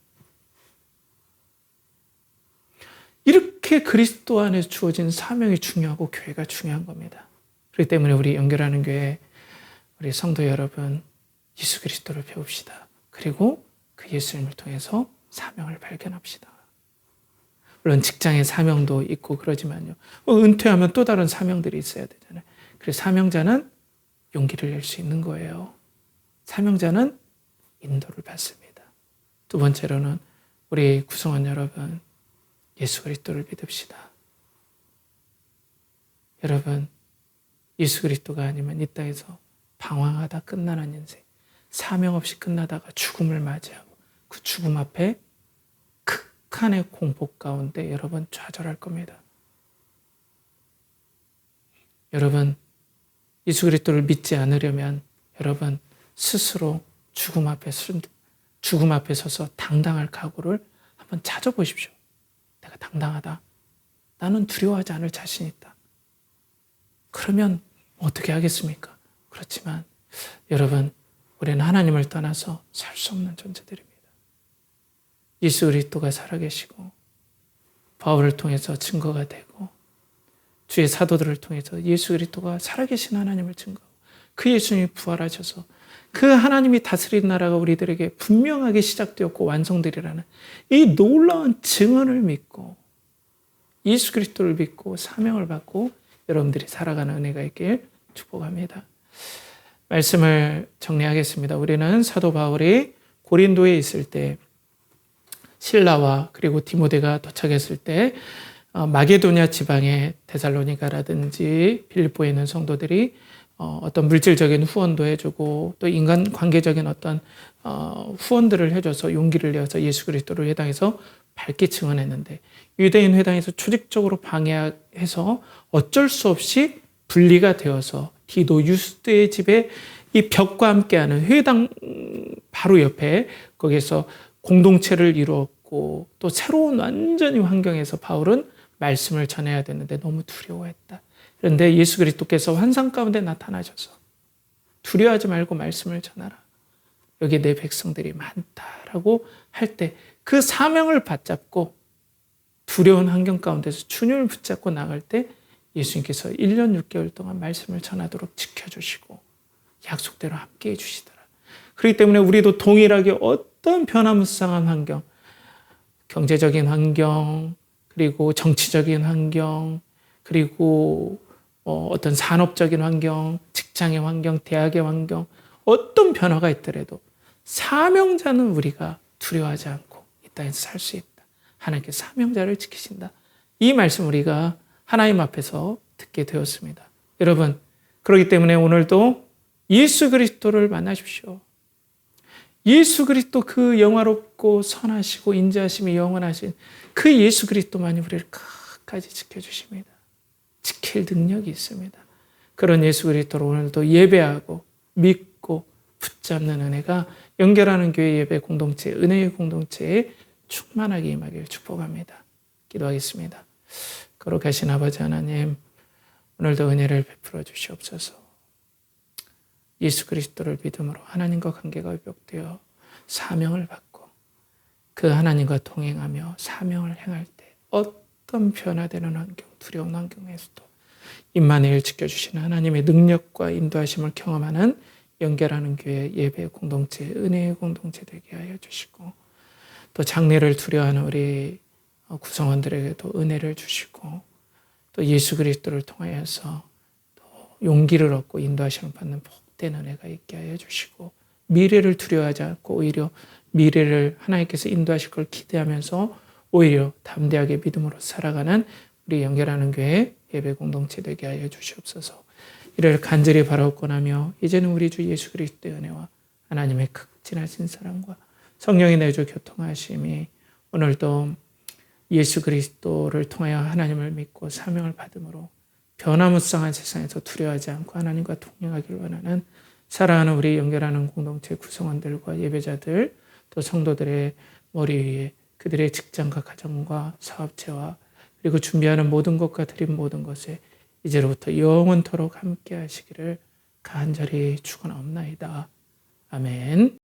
이렇게 그리스도 안에서 주어진 사명이 중요하고 교회가 중요한 겁니다. 그렇기 때문에 우리 연결하는 교회 우리 성도 여러분 예수 그리스도를 배웁시다. 그리고 그 예수님을 통해서 사명을 발견합시다. 물론 직장의 사명도 있고 그러지만요. 은퇴하면 또 다른 사명들이 있어야 되잖아요. 그래서 사명자는 용기를 낼 수 있는 거예요. 사명자는 인도를 받습니다. 두 번째로는 우리 구성원 여러분 예수 그리스도를 믿읍시다. 여러분, 예수 그리스도가 아니면 이 땅에서 방황하다 끝나는 인생, 사명 없이 끝나다가 죽음을 맞이하고 그 죽음 앞에 극한의 공포 가운데 여러분 좌절할 겁니다. 여러분, 예수 그리스도를 믿지 않으려면 여러분 스스로 죽음 앞에 서서 당당할 각오를 한번 찾아보십시오. 내가 당당하다. 나는 두려워하지 않을 자신이 있다. 그러면 어떻게 하겠습니까? 그렇지만 여러분, 우리는 하나님을 떠나서 살 수 없는 존재들입니다. 예수 그리스도가 살아계시고 바울을 통해서 증거가 되고 주의 사도들을 통해서 예수 그리스도가 살아계신 하나님을 증거하고 그 예수님이 부활하셔서 그 하나님이 다스리는 나라가 우리들에게 분명하게 시작되었고 완성되리라는 이 놀라운 증언을 믿고 예수 그리스도를 믿고 사명을 받고 여러분들이 살아가는 은혜가 있길 축복합니다. 말씀을 정리하겠습니다. 우리는 사도 바울이 고린도에 있을 때 실라와 그리고 디모데가 도착했을 때 마게도냐 지방의 데살로니가라든지 빌립보에 있는 성도들이 어떤 물질적인 후원도 해주고 또 인간 관계적인 어떤 후원들을 해줘서 용기를 내어서 예수 그리스도를 회당에서 밝게 증언했는데 유대인 회당에서 조직적으로 방해해서 어쩔 수 없이 분리가 되어서 디도 유스드의 집에 이 벽과 함께하는 회당 바로 옆에 거기에서 공동체를 이루었고 또 새로운 완전히 환경에서 바울은 말씀을 전해야 되는데 너무 두려워했다. 그런데 예수 그리스도께서 환상 가운데 나타나셔서 두려워하지 말고 말씀을 전하라. 여기 내 백성들이 많다라고 할 때 그 사명을 받잡고 두려운 환경 가운데서 주님을 붙잡고 나갈 때 예수님께서 1년 6개월 동안 말씀을 전하도록 지켜주시고 약속대로 함께 해주시더라. 그렇기 때문에 우리도 동일하게 어떤 변화무쌍한 환경, 경제적인 환경, 그리고 정치적인 환경, 그리고 어떤 산업적인 환경, 직장의 환경, 대학의 환경, 어떤 변화가 있더라도 사명자는 우리가 두려워하지 않고 이 땅에서 살 수 있다. 하나님께서 사명자를 지키신다. 이 말씀 우리가 하나님 앞에서 듣게 되었습니다. 여러분, 그렇기 때문에 오늘도 예수 그리스도를 만나십시오. 예수 그리스도 그 영화롭고 선하시고 인자하심이 영원하신 그 예수 그리스도만이 우리를 끝까지 지켜주십니다. 지킬 능력이 있습니다. 그런 예수 그리스도를 오늘도 예배하고 믿고 붙잡는 은혜가 연결하는 교회 예배 공동체, 은혜의 공동체에 충만하게 임하기를 축복합니다. 기도하겠습니다. 거룩하신 아버지 하나님, 오늘도 은혜를 베풀어 주시옵소서. 예수 그리스도를 믿음으로 하나님과 관계가 회복되어 사명을 받고 그 하나님과 동행하며 사명을 행할 때 어떤 변화되는 환경, 두려운 환경에서도 임마누엘 지켜주시는 하나님의 능력과 인도하심을 경험하는 연결하는 교회 예배 공동체, 은혜의 공동체 되게 하여 주시고 또 장래를 두려워하는 우리 구성원들에게도 은혜를 주시고 또 예수 그리스도를 통하여서 또 용기를 얻고 인도하심을 받는 복된 은혜가 있게 하여 주시고 미래를 두려워하지 않고 오히려 미래를 하나님께서 인도하실 걸 기대하면서 오히려 담대하게 믿음으로 살아가는 우리 연결하는 교회 예배 공동체 되게 하여 주시옵소서. 이를 간절히 바라옵고 나며 이제는 우리 주 예수 그리스도의 은혜와 하나님의 극진하신 사랑과 성령의 내주 교통하심이 오늘도 예수 그리스도를 통하여 하나님을 믿고 사명을 받음으로 변화무쌍한 세상에서 두려워하지 않고 하나님과 동행하기를 원하는 사랑하는 우리 연결하는 공동체 구성원들과 예배자들 또 성도들의 머리 위에 그들의 직장과 가정과 사업체와 그리고 준비하는 모든 것과 드린 모든 것에 이제로부터 영원토록 함께 하시기를 간절히 축원하옵나이다. 아멘.